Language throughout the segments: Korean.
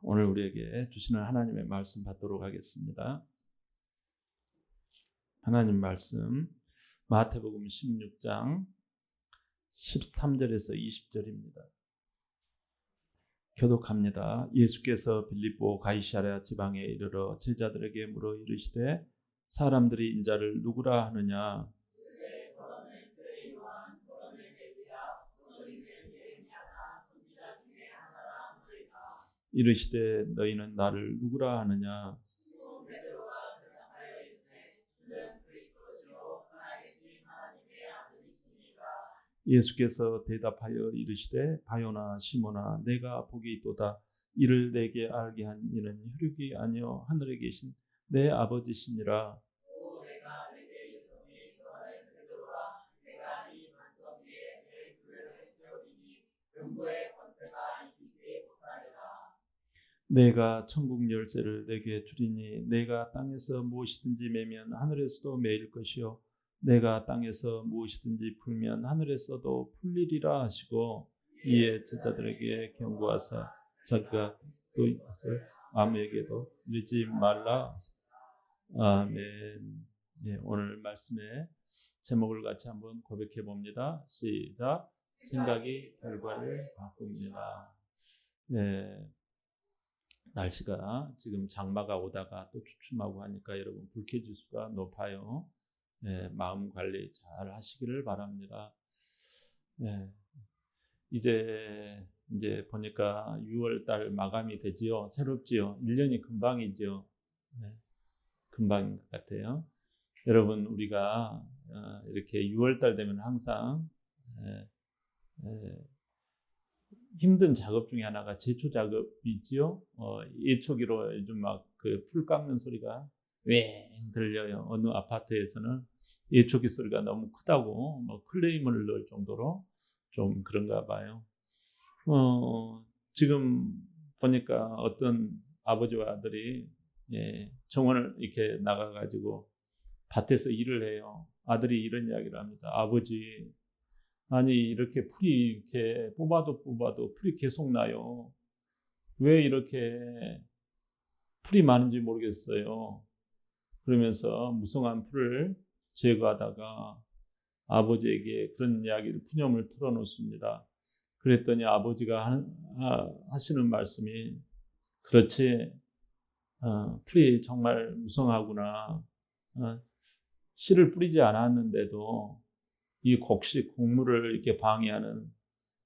오늘 우리에게 주시는 하나님의 말씀 받도록 하겠습니다. 하나님 말씀 마태복음 16장 13절에서 20절입니다. 교독합니다. 예수께서 빌립보 가이사랴 지방에 이르러 제자들에게 물어 이르시되 사람들이 인자를 누구라 하느냐? 이르시되 너희는 나를 누구라 하느냐? 예수께서 대답하여 이르시되 바요나 시몬아 내가 복이 있도다. 이를 내게 알게 한 이는 혈육이 아니요 하늘에 계신 내 아버지시니라. 내가 천국 열쇠를 내게 주리니 내가 땅에서 무엇이든지 매면 하늘에서도 매일 것이요 내가 땅에서 무엇이든지 풀면 하늘에서도 풀리리라 하시고 이에 제자들에게 경고하사 자기가 또 이것을 아무에게도 이르지 말라. 아멘. 네, 오늘 말씀의 제목을 같이 한번 고백해 봅니다. 시작. 생각이 결과를 바꿉니다. 네. 날씨가 지금 장마가 오다가 또 주춤하고 하니까 여러분 불쾌지수가 높아요. 네, 마음 관리 잘 하시기를 바랍니다. 네, 이제 보니까 6월 달 마감이 되지요. 새롭지요. 1년이 금방이죠. 네, 금방인 것 같아요. 여러분 우리가 이렇게 6월 달 되면 항상 힘든 작업 중에 하나가 제초 작업이지요. 예초기로 요즘 막 그 풀 깎는 소리가 웽 들려요. 어느 아파트에서는 예초기 소리가 너무 크다고 뭐 클레임을 넣을 정도로 좀 그런가 봐요. 지금 보니까 어떤 아버지와 아들이 정원을 이렇게 나가가지고 밭에서 일을 해요. 아들이 이런 이야기를 합니다. 아버지, 아니 이렇게 풀이 이렇게 뽑아도 풀이 계속 나요. 왜 이렇게 풀이 많은지 모르겠어요. 그러면서 무성한 풀을 제거하다가 아버지에게 그런 이야기를 푸념을 틀어놓습니다. 그랬더니 아버지가 하시는 말씀이 그렇지, 풀이 정말 무성하구나. 씨를 뿌리지 않았는데도 이 곡물을 이렇게 방해하는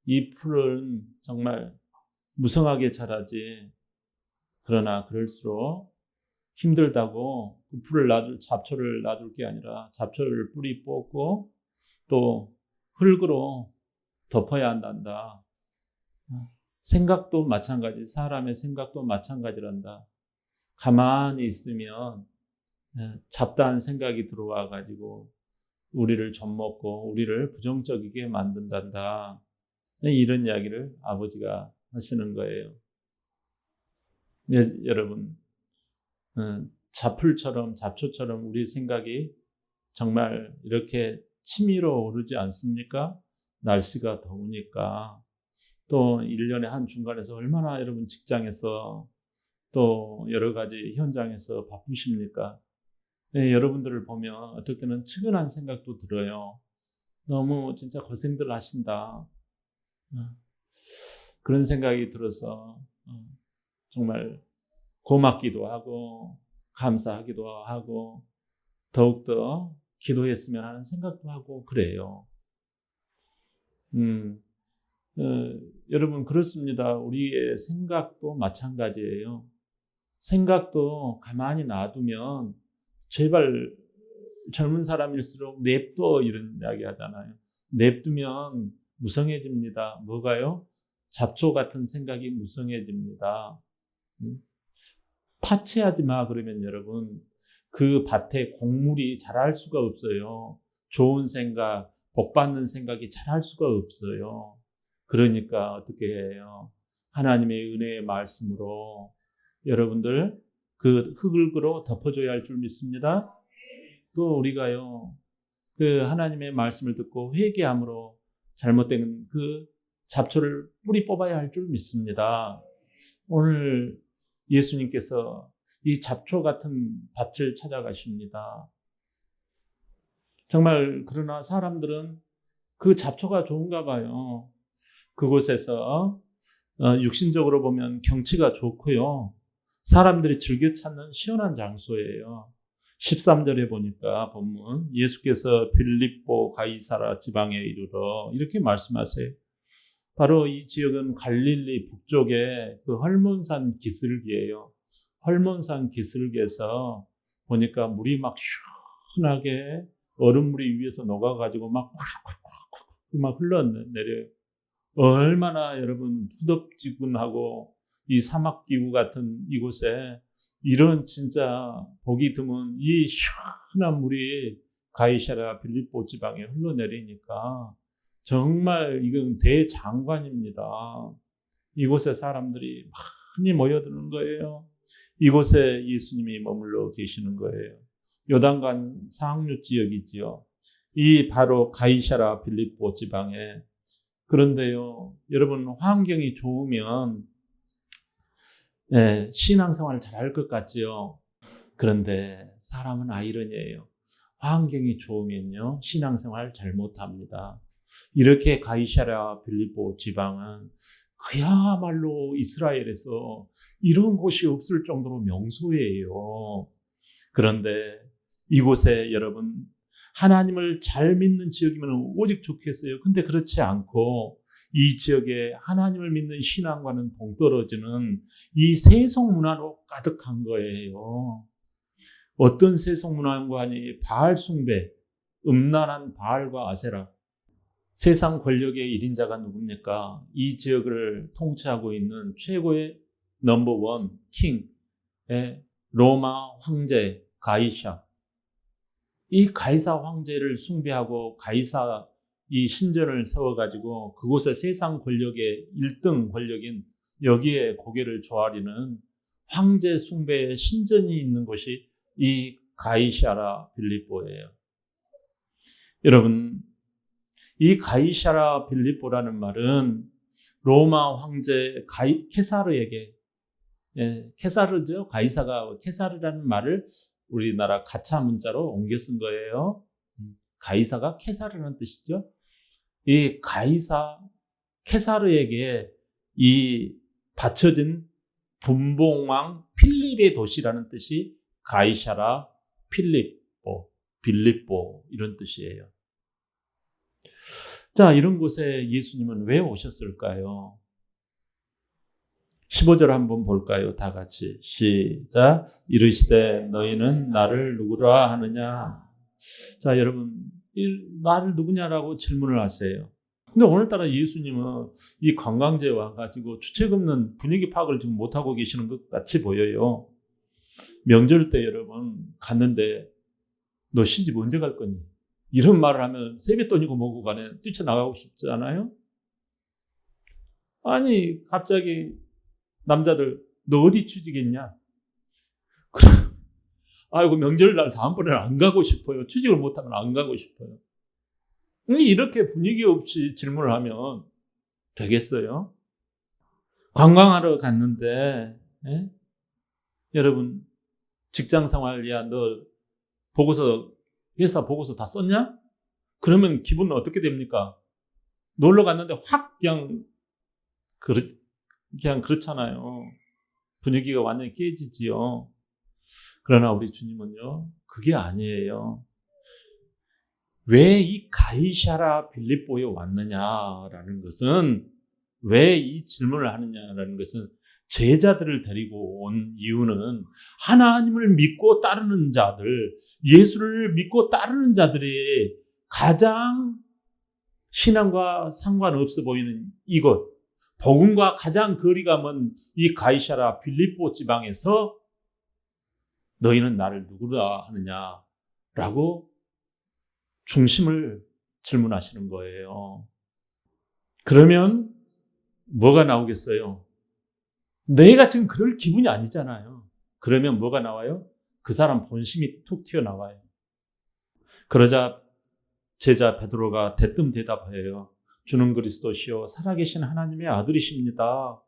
이 풀은 정말 무성하게 자라지. 그러나 그럴수록 힘들다고 그 풀을 잡초를 놔둘 게 아니라 잡초를 뿌리 뽑고 또 흙으로 덮어야 한단다. 생각도 마찬가지, 사람의 생각도 마찬가지란다. 가만히 있으면 잡다한 생각이 들어와 가지고 우리를 젖먹고 우리를 부정적이게 만든단다. 이런 이야기를 아버지가 하시는 거예요. 여러분, 잡초처럼 우리 생각이 정말 이렇게 치밀어 오르지 않습니까? 날씨가 더우니까. 또 1년의 한 중간에서 얼마나 여러분 직장에서 또 여러 가지 현장에서 바쁘십니까? 여러분들을 보면 어떨 때는 측은한 생각도 들어요. 너무 진짜 고생들 하신다. 그런 생각이 들어서 정말 고맙기도 하고 감사하기도 하고 더욱더 기도했으면 하는 생각도 하고 그래요. 여러분 그렇습니다. 우리의 생각도 마찬가지예요. 생각도 가만히 놔두면 제발 젊은 사람일수록 냅둬 이런 이야기 하잖아요. 냅두면 무성해집니다. 뭐가요? 잡초 같은 생각이 무성해집니다. 파치하지 마 그러면 여러분 그 밭에 곡물이 자랄 수가 없어요. 좋은 생각, 복받는 생각이 자랄 수가 없어요. 그러니까 어떻게 해요? 하나님의 은혜의 말씀으로 여러분들 그 흙을그로 덮어줘야 할 줄 믿습니다. 또 우리가요, 그 하나님의 말씀을 듣고 회개함으로 잘못된 그 잡초를 뿌리 뽑아야 할 줄 믿습니다. 오늘 예수님께서 이 잡초 같은 밭을 찾아가십니다. 정말 그러나 사람들은 그 잡초가 좋은가 봐요. 그곳에서 육신적으로 보면 경치가 좋고요. 사람들이 즐겨 찾는 시원한 장소예요. 13절에 보니까 본문 예수께서 빌립보 가이사라 지방에 이르러 이렇게 말씀하세요. 바로 이 지역은 갈릴리 북쪽의 그 헐몬산 기슭이에요. 헐몬산 기슭에서 보니까 물이 막 시원하게 얼음물이 위에서 녹아가지고 막 흘러내려요. 얼마나 여러분 후덥지근하고 이 사막기후 같은 이곳에 이런 진짜 보기 드문 이 시원한 물이 가이사랴 빌립보 지방에 흘러내리니까 정말 이건 대장관입니다. 이곳에 사람들이 많이 모여드는 거예요. 이곳에 예수님이 머물러 계시는 거예요. 요단강 상류 지역이지요. 이 바로 가이사랴 빌립보 지방에. 그런데요, 여러분 환경이 좋으면 신앙생활을 잘할 것 같지요. 그런데 사람은 아이러니예요. 환경이 좋으면요 신앙생활 잘 못합니다. 이렇게 가이사랴 빌립보 지방은 그야말로 이스라엘에서 이런 곳이 없을 정도로 명소예요. 그런데 이곳에 여러분 하나님을 잘 믿는 지역이면 오직 좋겠어요. 근데 그렇지 않고 이 지역에 하나님을 믿는 신앙과는 동떨어지는 이 세속 문화로 가득한 거예요. 어떤 세속 문화관이 바알 숭배, 음란한 바알과 아세라. 세상 권력의 1인자가 누굽니까? 이 지역을 통치하고 있는 최고의 넘버원 킹의 로마 황제 가이사. 이 가이사 황제를 숭배하고 가이사 이 신전을 세워가지고 그곳에 세상 권력의 1등 권력인 여기에 고개를 조아리는 황제 숭배의 신전이 있는 곳이 이 가이사랴 빌립보예요. 여러분, 이 가이사랴 빌립보라는 말은 로마 황제 케사르에게, 케사르죠. 가이사가 케사르라는 말을 우리나라 가짜 문자로 옮겨 쓴 거예요. 가이사가 케사르라는 뜻이죠. 이 케사르에게 이 바쳐진 분봉왕 필립의 도시라는 뜻이 가이사랴 빌립보 이런 뜻이에요. 자, 이런 곳에 예수님은 왜 오셨을까요? 15절 한번 볼까요? 다 같이 시작. 이르시되 너희는 나를 누구라 하느냐? 자, 여러분 나를 누구냐라고 질문을 하세요. 근데 오늘따라 예수님은 이 관광지에 와가지고 주책 없는 분위기 파악을 지금 못하고 계시는 것 같이 보여요. 명절 때 여러분 갔는데 너 시집 언제 갈 거니? 이런 말을 하면 세뱃돈이고 뭐고 간에 뛰쳐나가고 싶지 않아요? 아니 갑자기 남자들 너 어디 취직했냐? 그럼 아이고 명절날 다음번에는 안 가고 싶어요. 취직을 못하면 안 가고 싶어요. 이렇게 분위기 없이 질문을 하면 되겠어요? 관광하러 갔는데 여러분 직장생활이야 너 보고서 회사 보고서 다 썼냐? 그러면 기분은 어떻게 됩니까? 놀러 갔는데 확 그냥 그렇잖아요. 분위기가 완전히 깨지지요. 그러나 우리 주님은요, 그게 아니에요. 왜 이 가이사랴 빌립보에 왔느냐라는 것은, 왜 이 질문을 하느냐라는 것은 제자들을 데리고 온 이유는 하나님을 믿고 따르는 자들, 예수를 믿고 따르는 자들의 가장 신앙과 상관없어 보이는 이곳, 복음과 가장 거리가 먼 이 가이사랴 빌립보 지방에서 너희는 나를 누구라 하느냐라고 중심을 질문하시는 거예요. 그러면 뭐가 나오겠어요? 내가 지금 그럴 기분이 아니잖아요. 그러면 뭐가 나와요? 그 사람 본심이 툭 튀어나와요. 그러자 제자 베드로가 대뜸 대답해요. 주는 그리스도시요 살아계신 하나님의 아들이십니다.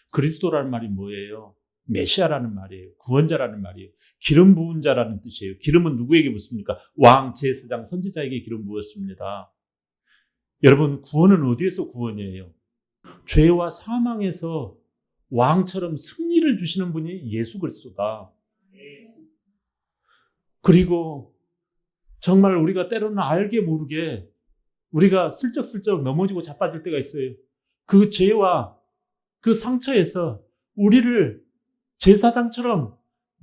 그리스도라는 말이 뭐예요? 메시아라는 말이에요. 구원자라는 말이에요. 기름 부은 자라는 뜻이에요. 기름은 누구에게 붓습니까? 왕, 제사장, 선지자에게 기름 부었습니다. 여러분, 구원은 어디에서 구원이에요? 죄와 사망에서 왕처럼 승리를 주시는 분이 예수 그리스도다. 그리고 정말 우리가 때로는 알게 모르게 우리가 슬쩍슬쩍 넘어지고 자빠질 때가 있어요. 그 죄와 그 상처에서 우리를 제사장처럼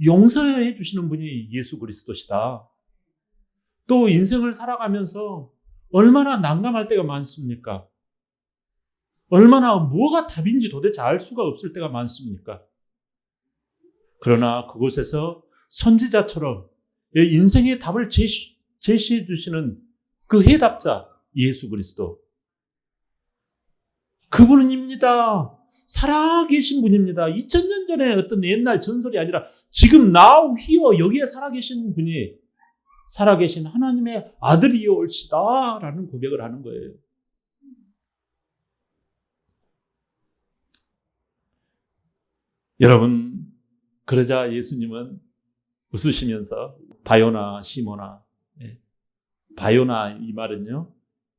용서해 주시는 분이 예수 그리스도시다. 또 인생을 살아가면서 얼마나 난감할 때가 많습니까? 얼마나 뭐가 답인지 도대체 알 수가 없을 때가 많습니까? 그러나 그곳에서 선지자처럼 인생의 답을 제시해 주시는 그 해답자 예수 그리스도. 그분입니다. 살아계신 분입니다. 2000년 전에 어떤 옛날 전설이 아니라 지금 now here 여기에 살아계신 분이 살아계신 하나님의 아들이요 올시다 라는 고백을 하는 거예요. 여러분, 그러자 예수님은 웃으시면서 바요나 시모나, 바요나 이 말은요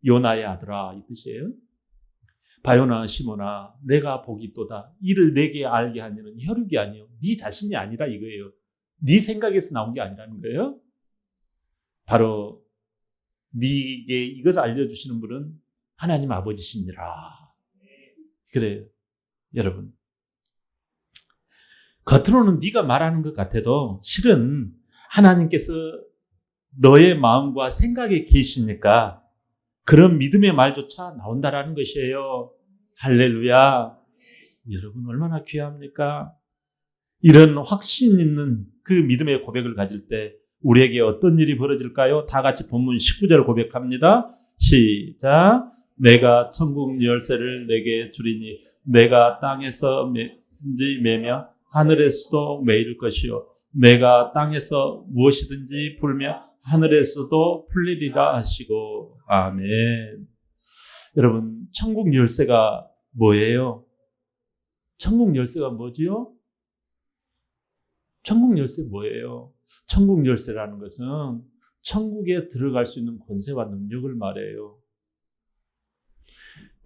요나의 아들아 이 뜻이에요. 바요나 시모나 내가 복이 있도다. 이를 내게 알게 한 이는 혈육이 아니요 네 자신이 아니라 이거예요. 네 생각에서 나온 게 아니라는 거예요. 바로 네게 이것을 알려주시는 분은 하나님 아버지시니라. 그래요. 여러분, 겉으로는 네가 말하는 것 같아도 실은 하나님께서 너의 마음과 생각에 계시니까 그런 믿음의 말조차 나온다라는 것이에요. 할렐루야. 여러분 얼마나 귀합니까? 이런 확신 있는 그 믿음의 고백을 가질 때 우리에게 어떤 일이 벌어질까요? 다 같이 본문 19절 고백합니다. 시작. 내가 천국 열쇠를 내게 주리니 내가 땅에서 매며 하늘에서도 매일 것이요 내가 땅에서 무엇이든지 풀며 하늘에서도 풀리리라 하시고. 아멘. 여러분, 천국 열쇠가 뭐예요? 천국 열쇠가 뭐지요? 천국 열쇠 뭐예요? 천국 열쇠라는 것은 천국에 들어갈 수 있는 권세와 능력을 말해요.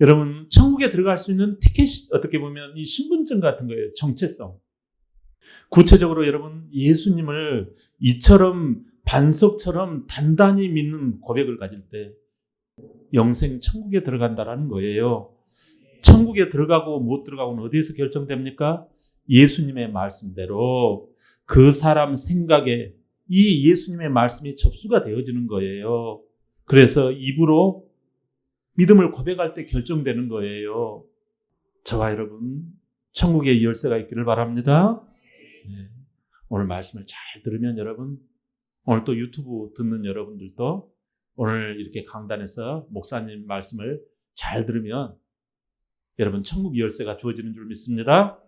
여러분, 천국에 들어갈 수 있는 티켓이 어떻게 보면 이 신분증 같은 거예요. 정체성. 구체적으로 여러분, 예수님을 이처럼 반석처럼 단단히 믿는 고백을 가질 때 영생 천국에 들어간다라는 거예요. 천국에 들어가고 못 들어가고는 어디에서 결정됩니까? 예수님의 말씀대로 그 사람 생각에 이 예수님의 말씀이 접수가 되어지는 거예요. 그래서 입으로 믿음을 고백할 때 결정되는 거예요. 저와 여러분, 천국의 열쇠가 있기를 바랍니다. 오늘 말씀을 잘 들으면 여러분, 오늘 또 유튜브 듣는 여러분들도 오늘 이렇게 강단에서 목사님 말씀을 잘 들으면 여러분 천국 열쇠가 주어지는 줄 믿습니다.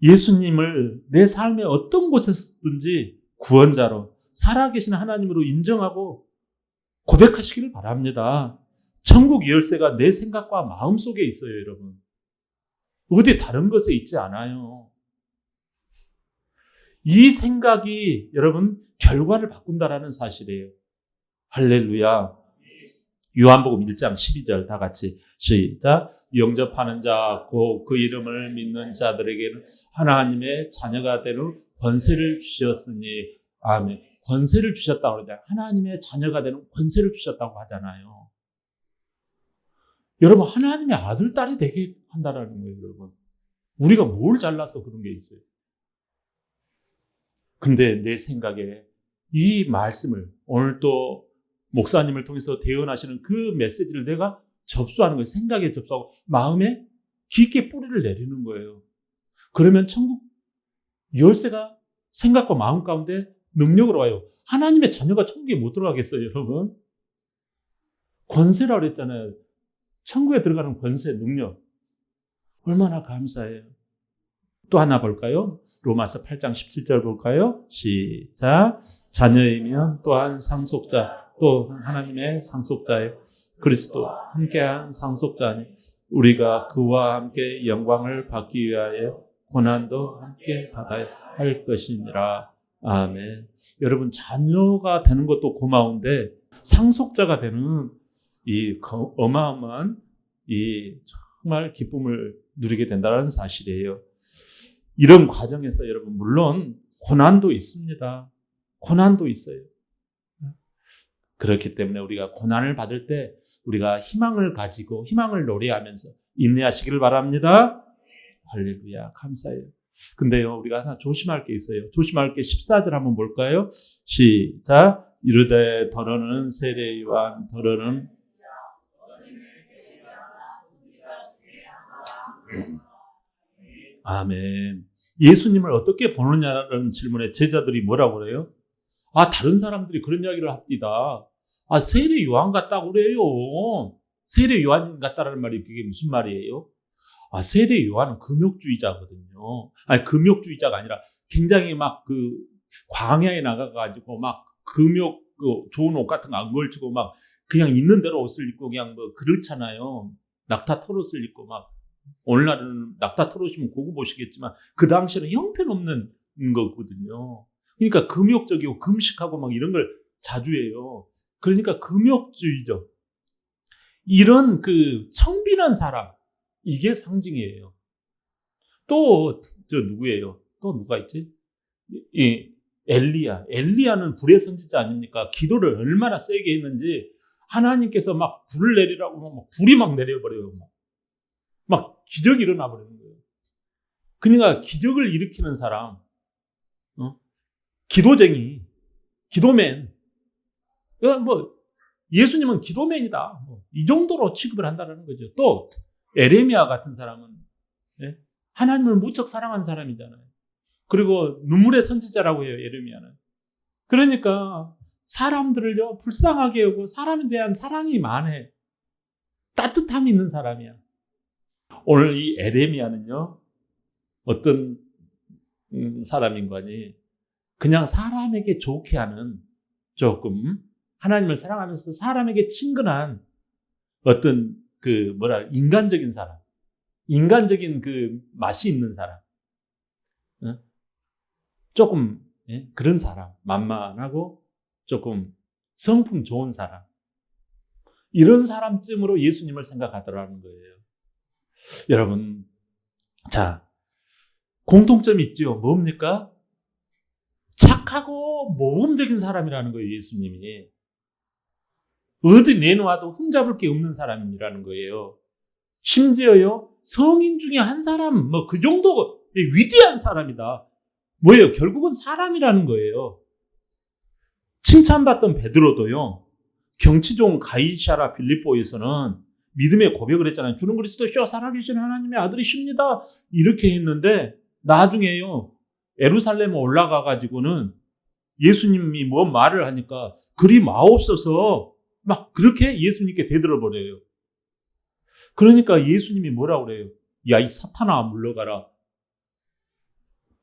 예수님을 내 삶의 어떤 곳에서든지 구원자로 살아계신 하나님으로 인정하고 고백하시기를 바랍니다. 천국 열쇠가 내 생각과 마음 속에 있어요, 여러분. 어디 다른 것에 있지 않아요. 이 생각이 여러분 결과를 바꾼다라는 사실이에요. 할렐루야. 요한복음 1장 12절 다 같이 시작. 영접하는 자, 곧 그 이름을 믿는 자들에게는 하나님의 자녀가 되는 권세를 주셨으니. 아멘. 권세를 주셨다고 그러잖아요. 하나님의 자녀가 되는 권세를 주셨다고 하잖아요. 여러분, 하나님의 아들, 딸이 되게 한다는 거예요, 여러분. 우리가 뭘 잘라서 그런 게 있어요. 근데 내 생각에 이 말씀을 오늘 또 목사님을 통해서 대언하시는 그 메시지를 내가 접수하는 거예요. 생각에 접수하고 마음에 깊게 뿌리를 내리는 거예요. 그러면 천국 열쇠가 생각과 마음 가운데 능력으로 와요. 하나님의 자녀가 천국에 못 들어가겠어요, 여러분? 권세라고 그랬잖아요. 천국에 들어가는 권세, 능력. 얼마나 감사해요. 또 하나 볼까요? 로마서 8장 17절 볼까요? 시작. 자녀이면 또한 상속자, 또 하나님의 상속자예요. 그리스도 함께한 상속자니 우리가 그와 함께 영광을 받기 위하여 고난도 함께 받아야 할 것이니라. 아멘. 여러분, 자녀가 되는 것도 고마운데 상속자가 되는 이 어마어마한 이 정말 기쁨을 누리게 된다는 사실이에요. 이런 과정에서 여러분, 물론 고난도 있습니다. 고난도 있어요. 그렇기 때문에 우리가 고난을 받을 때 우리가 희망을 가지고 희망을 노래하면서 인내하시기를 바랍니다. 할렐루야, 감사해요. 근데요, 우리가 하나 조심할 게 있어요. 조심할 게 14절 한번 볼까요? 시작. 이르되 더러는 세례요한 더러는 아멘. 예수님을 어떻게 보느냐는 질문에 제자들이 뭐라고 그래요? 다른 사람들이 그런 이야기를 합디다. 세례 요한 같다고 그래요. 세례 요한 같다라는 말이 그게 무슨 말이에요? 세례 요한은 금욕주의자거든요. 금욕주의자가 아니라 굉장히 막 그 광야에 나가가지고 막 금욕 좋은 옷 같은 거 안 걸치고 막 그냥 있는 대로 옷을 입고 그냥 뭐 그렇잖아요. 낙타 털옷을 입고 막 오늘날은 낙타 털옷이면 고급 옷이겠지만 그 당시에는 형편없는 거거든요. 그러니까 금욕적이고 금식하고 막 이런 걸 자주 해요. 그러니까 금욕주의죠. 이런 그 청빈한 사람, 이게 상징이에요. 또 누구예요? 또 누가 있지? 엘리야는 불의 선지자 아닙니까? 기도를 얼마나 세게 했는지 하나님께서 막 불을 내리라고 막 불이 막 내려버려요. 막 기적이 일어나 버리는 거예요. 그러니까 기적을 일으키는 사람, 기도쟁이, 기도맨. 뭐 예수님은 기도맨이다. 이 정도로 취급을 한다는 거죠. 또 에레미야 같은 사람은 하나님을 무척 사랑한 사람이잖아요. 그리고 눈물의 선지자라고 해요, 에레미야는. 그러니까 사람들을요 불쌍하게 여기고 사람에 대한 사랑이 많아. 따뜻함이 있는 사람이야. 오늘 이 에레미야는요 어떤 사람인가니 그냥 사람에게 좋게 하는, 조금 하나님을 사랑하면서 사람에게 친근한 어떤 인간적인 사람, 인간적인 그 맛이 있는 사람, 조금 그런 사람, 만만하고 조금 성품 좋은 사람, 이런 사람쯤으로 예수님을 생각하더라는 거예요. 여러분, 자, 공통점이 있죠. 뭡니까? 착하고 모범적인 사람이라는 거예요, 예수님이. 어디 내놓아도 흠잡을 게 없는 사람이라는 거예요. 심지어요, 성인 중에 한 사람, 그 정도 위대한 사람이다. 뭐예요? 결국은 사람이라는 거예요. 칭찬받던 베드로도요, 경치종 가이사랴 빌립보에서는 믿음의 고백을 했잖아요. 주는 그리스도시요 살아계신 하나님의 아들이십니다. 이렇게 했는데 나중에요, 예루살렘에 올라가가지고는 예수님이 뭔 말을 하니까 그리 마옵소서 막 그렇게 예수님께 대들어버려요. 그러니까 예수님이 뭐라고 그래요? 야, 이 사탄아, 물러가라.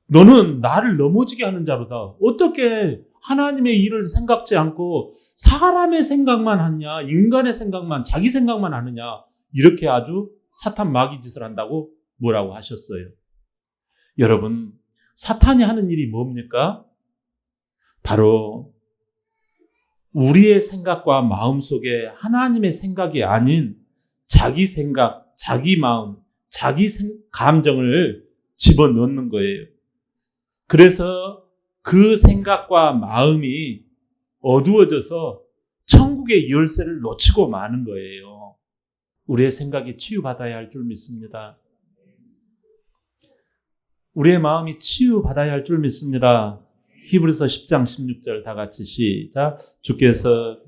너는 나를 넘어지게 하는 자로다. 어떻게 하나님의 일을 생각지 않고 사람의 생각만 하느냐, 인간의 생각만, 자기 생각만 하느냐, 이렇게 아주 사탄 마귀 짓을 한다고 뭐라고 하셨어요. 여러분, 사탄이 하는 일이 뭡니까? 바로 우리의 생각과 마음 속에 하나님의 생각이 아닌 자기 생각, 자기 마음, 자기 감정을 집어넣는 거예요. 그래서 그 생각과 마음이 어두워져서 천국의 열쇠를 놓치고 마는 거예요. 우리의 생각이 치유받아야 할 줄 믿습니다. 우리의 마음이 치유받아야 할 줄 믿습니다. 히브리서 10장 16절 다 같이 시작. 주께서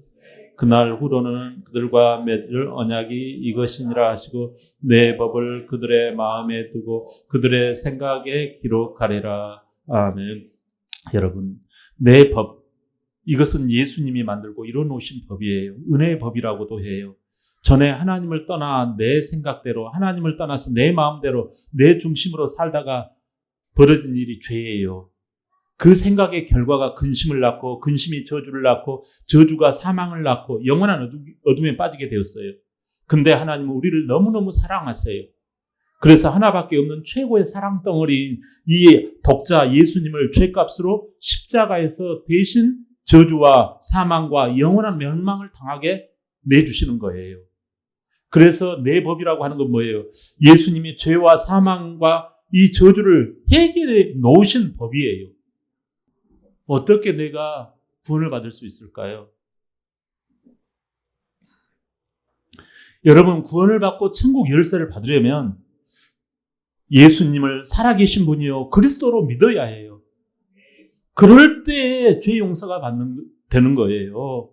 그날 후로는 그들과 맺을 언약이 이것이니라 하시고 내 법을 그들의 마음에 두고 그들의 생각에 기록하리라. 아멘. 여러분, 내 법, 이것은 예수님이 만들고 이뤄놓으신 법이에요. 은혜의 법이라고도 해요. 전에 하나님을 떠나 내 생각대로, 하나님을 떠나서 내 마음대로, 내 중심으로 살다가 벌어진 일이 죄예요. 그 생각의 결과가 근심을 낳고, 근심이 저주를 낳고, 저주가 사망을 낳고 영원한 어둠에 빠지게 되었어요. 근데 하나님은 우리를 너무너무 사랑하세요. 그래서 하나밖에 없는 최고의 사랑 덩어리인 이 독자 예수님을 죄값으로 십자가에서 대신 저주와 사망과 영원한 멸망을 당하게 내주시는 거예요. 그래서 내 법이라고 하는 건 뭐예요? 예수님이 죄와 사망과 이 저주를 해결해 놓으신 법이에요. 어떻게 내가 구원을 받을 수 있을까요? 여러분, 구원을 받고 천국 열쇠를 받으려면 예수님을 살아계신 분이요 그리스도로 믿어야 해요. 그럴 때 죄 용서가 되는 거예요.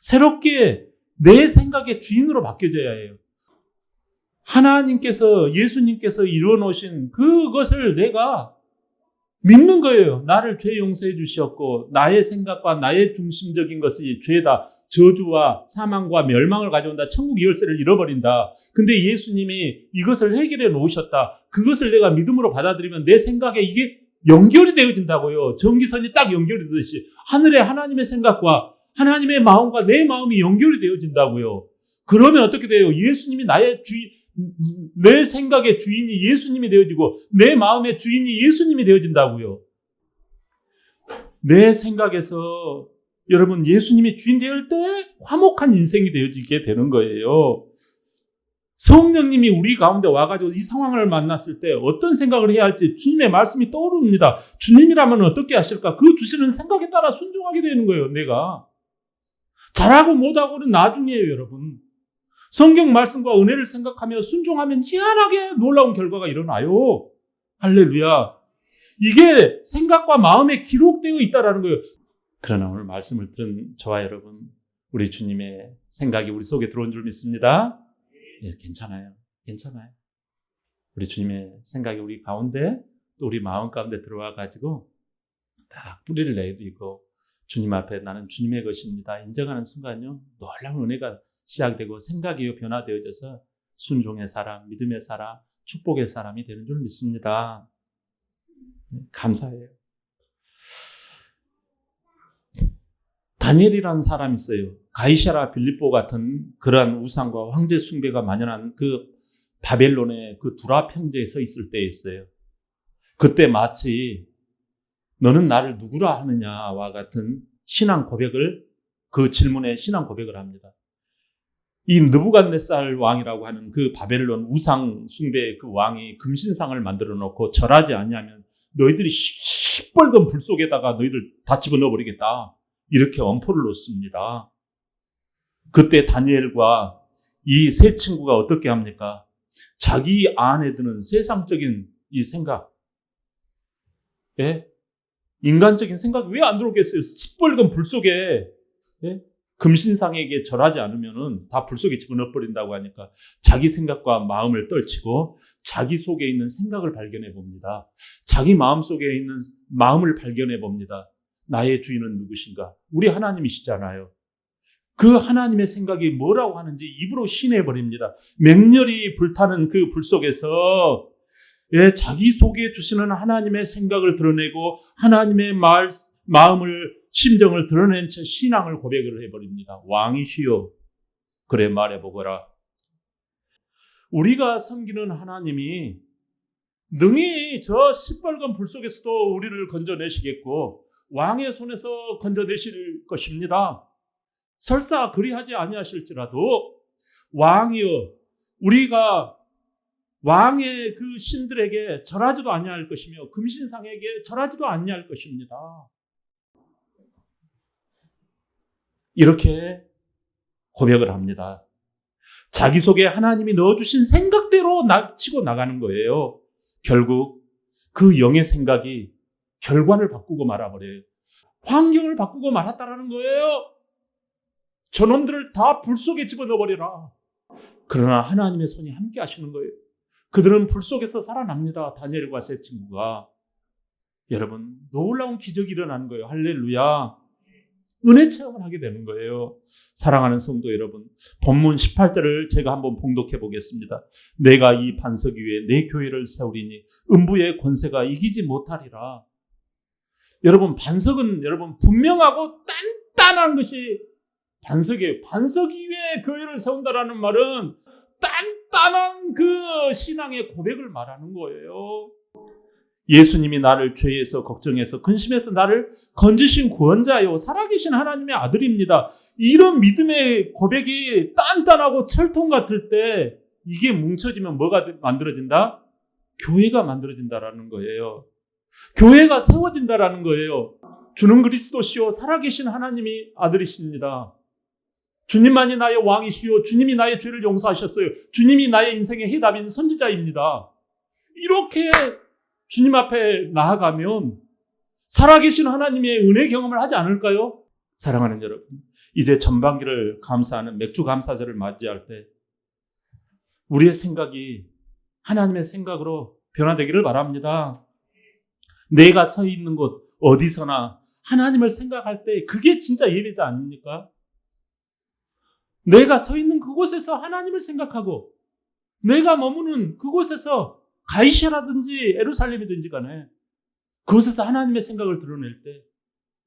새롭게 내 생각의 주인으로 바뀌어져야 해요. 하나님께서, 예수님께서 이루어놓으신 그것을 내가 믿는 거예요. 나를 죄 용서해 주셨고 나의 생각과 나의 중심적인 것이 죄다. 저주와 사망과 멸망을 가져온다. 천국 열쇠를 잃어버린다. 근데 예수님이 이것을 해결해 놓으셨다. 그것을 내가 믿음으로 받아들이면 내 생각에 이게 연결이 되어진다고요. 전기선이 딱 연결이 되듯이 하늘의 하나님의 생각과 하나님의 마음과 내 마음이 연결이 되어진다고요. 그러면 어떻게 돼요? 예수님이 나의 주인, 내 생각의 주인이 예수님이 되어지고 내 마음의 주인이 예수님이 되어진다고요. 내 생각에서 여러분 예수님이 주인 될 때 화목한 인생이 되어지게 되는 거예요. 성령님이 우리 가운데 와가지고 이 상황을 만났을 때 어떤 생각을 해야 할지 주님의 말씀이 떠오릅니다. 주님이라면 어떻게 하실까? 그 주시는 생각에 따라 순종하게 되는 거예요. 내가 잘하고 못하고는 나중이에요. 여러분, 성경 말씀과 은혜를 생각하며 순종하면 희한하게 놀라운 결과가 일어나요. 할렐루야. 이게 생각과 마음에 기록되어 있다는 거예요. 그러나 오늘 말씀을 들은 저와 여러분, 우리 주님의 생각이 우리 속에 들어온 줄 믿습니다. 예, 괜찮아요. 우리 주님의 생각이 우리 가운데 또 우리 마음 가운데 들어와 가지고 딱 뿌리를 내리고 주님 앞에 나는 주님의 것입니다 인정하는 순간요, 놀라운 은혜가 시작되고 생각이 변화되어져서 순종의 사람, 믿음의 사람, 축복의 사람이 되는 줄 믿습니다. 감사해요. 다니엘이라는 사람이 있어요. 가이사랴 빌립보 같은 그러한 우상과 황제 숭배가 만연한 그 바벨론의 그 두라 평지에 서 있을 때였어요. 그때 마치 너는 나를 누구라 하느냐와 같은 신앙 고백을, 그 질문에 신앙 고백을 합니다. 이 느부갓네살 왕이라고 하는 그 바벨론 우상 숭배의 그 왕이 금신상을 만들어 놓고 절하지 않냐면 너희들이 시뻘건 불 속에다가 너희들 다 집어넣어 버리겠다. 이렇게 엄포를 놓습니다. 그때 다니엘과 이 세 친구가 어떻게 합니까? 자기 안에 드는 세상적인 이 생각, 예? 인간적인 생각이 왜 안 들어오겠어요? 시뻘건 불 속에, 예? 금신상에게 절하지 않으면은 다 불 속에 집어넣어 버린다고 하니까 자기 생각과 마음을 떨치고 자기 속에 있는 생각을 발견해 봅니다. 자기 마음 속에 있는 마음을 발견해 봅니다. 나의 주인은 누구신가? 우리 하나님이시잖아요. 그 하나님의 생각이 뭐라고 하는지 입으로 시인해 버립니다. 맹렬히 불타는 그 불 속에서 자기 속에 주시는 하나님의 생각을 드러내고 하나님의 마음을, 심정을 드러낸 채 신앙을 고백을 해버립니다. 왕이시여, 그래 말해보거라. 우리가 섬기는 하나님이 능히 저 시뻘건 불 속에서도 우리를 건져내시겠고 왕의 손에서 건져내실 것입니다. 설사 그리하지 아니하실지라도 왕이여, 우리가 왕의 그 신들에게 절하지도 아니할 것이며 금신상에게 절하지도 아니할 것입니다. 이렇게 고백을 합니다. 자기 속에 하나님이 넣어주신 생각대로 치고 나가는 거예요. 결국 그 영의 생각이 결과를 바꾸고 말아버려요. 환경을 바꾸고 말았다라는 거예요. 저놈들을 다 불 속에 집어넣어버리라. 그러나 하나님의 손이 함께 하시는 거예요. 그들은 불 속에서 살아납니다. 다니엘과 세 친구가. 여러분, 놀라운 기적이 일어나는 거예요. 할렐루야. 은혜 체험을 하게 되는 거예요. 사랑하는 성도 여러분, 본문 18절을 제가 한번 봉독해 보겠습니다. 내가 이 반석 위에 내 교회를 세우리니 음부의 권세가 이기지 못하리라. 여러분, 반석은 여러분 분명하고 단단한 것이 반석이에요. 반석 위에 교회를 세운다라는 말은 단단한 그 신앙의 고백을 말하는 거예요. 예수님이 나를 죄에서 걱정해서 근심해서 나를 건지신 구원자요, 살아계신 하나님의 아들입니다. 이런 믿음의 고백이 단단하고 철통 같을 때 이게 뭉쳐지면 뭐가 만들어진다? 교회가 만들어진다라는 거예요. 교회가 세워진다라는 거예요. 주는 그리스도시요 살아계신 하나님이 아들이십니다. 주님만이 나의 왕이시요 주님이 나의 죄를 용서하셨어요. 주님이 나의 인생의 해답인 선지자입니다. 이렇게 주님 앞에 나아가면 살아계신 하나님의 은혜 경험을 하지 않을까요? 사랑하는 여러분, 이제 전반기를 감사하는 맥주 감사절을 맞이할 때 우리의 생각이 하나님의 생각으로 변화되기를 바랍니다. 내가 서 있는 곳 어디서나 하나님을 생각할 때 그게 진짜 예배자 아닙니까? 내가 서 있는 그곳에서 하나님을 생각하고 내가 머무는 그곳에서 가이시라든지 에루살렘이든지 간에 그곳에서 하나님의 생각을 드러낼 때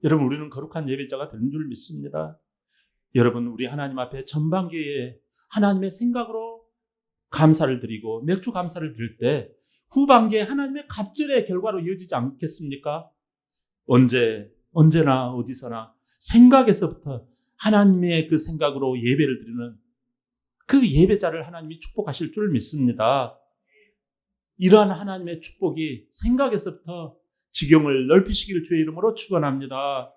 여러분 우리는 거룩한 예배자가 되는 줄 믿습니다. 여러분 우리 하나님 앞에 전반기에 하나님의 생각으로 감사를 드리고 맥주 감사를 드릴 때 후반기에 하나님의 갑절의 결과로 이어지지 않겠습니까? 언제나 어디서나 생각에서부터 하나님의 그 생각으로 예배를 드리는 그 예배자를 하나님이 축복하실 줄 믿습니다. 이러한 하나님의 축복이 생각에서부터 지경을 넓히시기를 주의 이름으로 축원합니다.